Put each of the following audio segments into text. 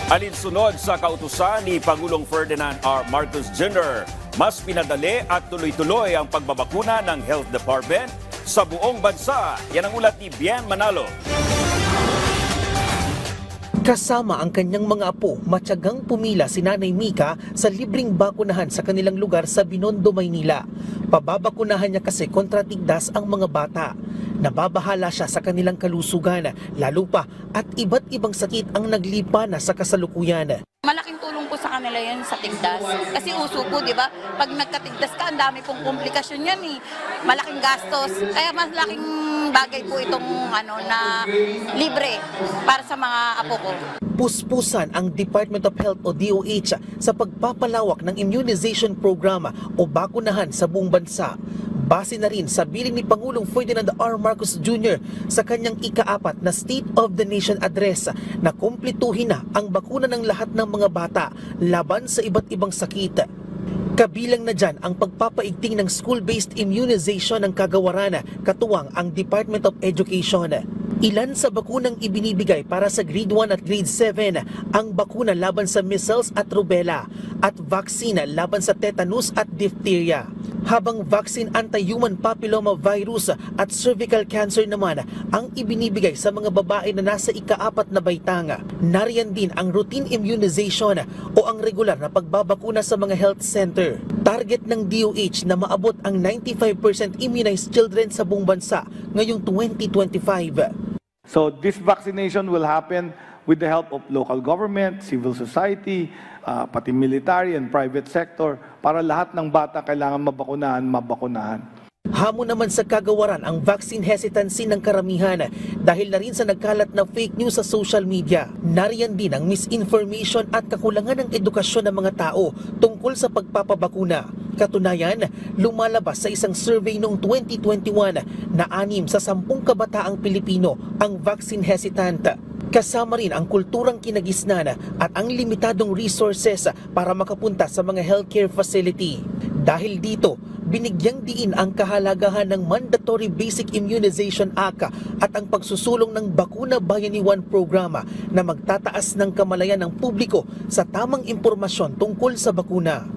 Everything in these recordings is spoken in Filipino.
Alinsunod sa kautusan ni Pangulong Ferdinand R. Marcos Jr., mas pinadali at tuloy-tuloy ang pagbabakuna ng Health Department sa buong bansa. Yan ang ulat ni Bien Manalo. Kasama ang kanyang mga apo, matyagang pumila si Nanay Mika sa libreng bakunahan sa kanilang lugar sa Binondo, Maynila. Pababakunahan niya kasi kontra tigdas ang mga bata. Nababahala siya sa kanilang kalusugan, lalo pa at iba't ibang sakit ang naglipa na sa kasalukuyan. Malaking tulong po sa kanila yun sa tigdas. Kasi uso po, di ba? Pag nagkatigdas ka, ang dami pong komplikasyon yan eh. Malaking gastos. Kaya mas laking bagay po itong na libre para sa mga apo ko. Puspusan ang Department of Health o DOH sa pagpapalawak ng immunization program o bakunahan sa buong bansa. Base na rin sa bilin ni Pangulong Ferdinand R. Marcos Jr. sa kanyang ika-4 na State of the Nation Address na kumpletuhin na ang bakuna ng lahat ng mga bata laban sa iba't ibang sakit. Kabilang na dyan ang pagpapaigting ng school-based immunization ng kagawaran, katuwang ang Department of Education. Ilan sa bakunang ibinibigay para sa grade 1 at grade 7 ang bakuna laban sa measles at rubella at vaccine laban sa tetanus at diphtheria. Habang vaccine anti-human papilloma virus at cervical cancer naman ang ibinibigay sa mga babae na nasa ika-4 na baitang. Nariyan din ang routine immunization o ang regular na pagbabakuna sa mga health center. Target ng DOH na maabot ang 95% immunized children sa buong bansa ngayong 2025. So this vaccination will happen with the help of local government, civil society, pati military and private sector para lahat ng bata kailangan mabakunahan. Hamon naman sa kagawaran ang vaccine hesitancy ng karamihan dahil na rin sa nagkalat na fake news sa social media. Nariyan din ang misinformation at kakulangan ng edukasyon ng mga tao tungkol sa pagpapabakuna. Katunayan, lumalabas sa isang survey noong 2021 na 6 sa 10 kabataang Pilipino ang vaccine hesitant. Kasama rin ang kulturang kinagisnan at ang limitadong resources para makapunta sa mga healthcare facility. Dahil dito, binigyang diin ang kahalagahan ng Mandatory Basic Immunization Act at ang pagsusulong ng Bakuna Bayani 1 programa na magtataas ng kamalayan ng publiko sa tamang impormasyon tungkol sa bakuna.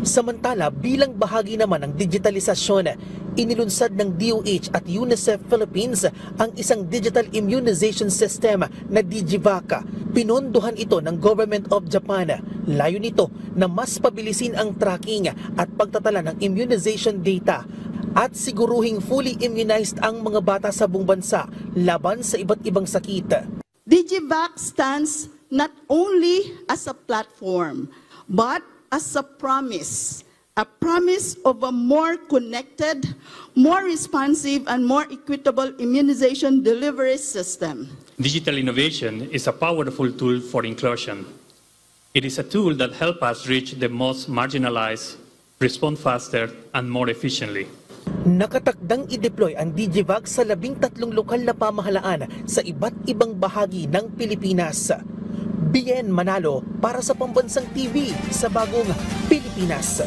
Samantala, bilang bahagi naman ng digitalisasyon, inilunsad ng DOH at UNICEF Philippines ang isang digital immunization system na DigiVac. Pinondohan ito ng Government of Japan. Layo nito na mas pabilisin ang tracking at pagtatala ng immunization data at siguruhing fully immunized ang mga bata sa buong bansa laban sa iba't ibang sakit. DigiVac stands not only as a platform, but as a promise of a more connected, more responsive, and more equitable immunization delivery system. Digital innovation is a powerful tool for inclusion. It is a tool that helps us reach the most marginalized, respond faster, and more efficiently. Nakatakdang i-deploy ang DigiVac sa 13 lokal na pamahalaan sa iba't ibang bahagi ng Pilipinas. Bien Manalo para sa Pambansang TV sa Bagong Pilipinas.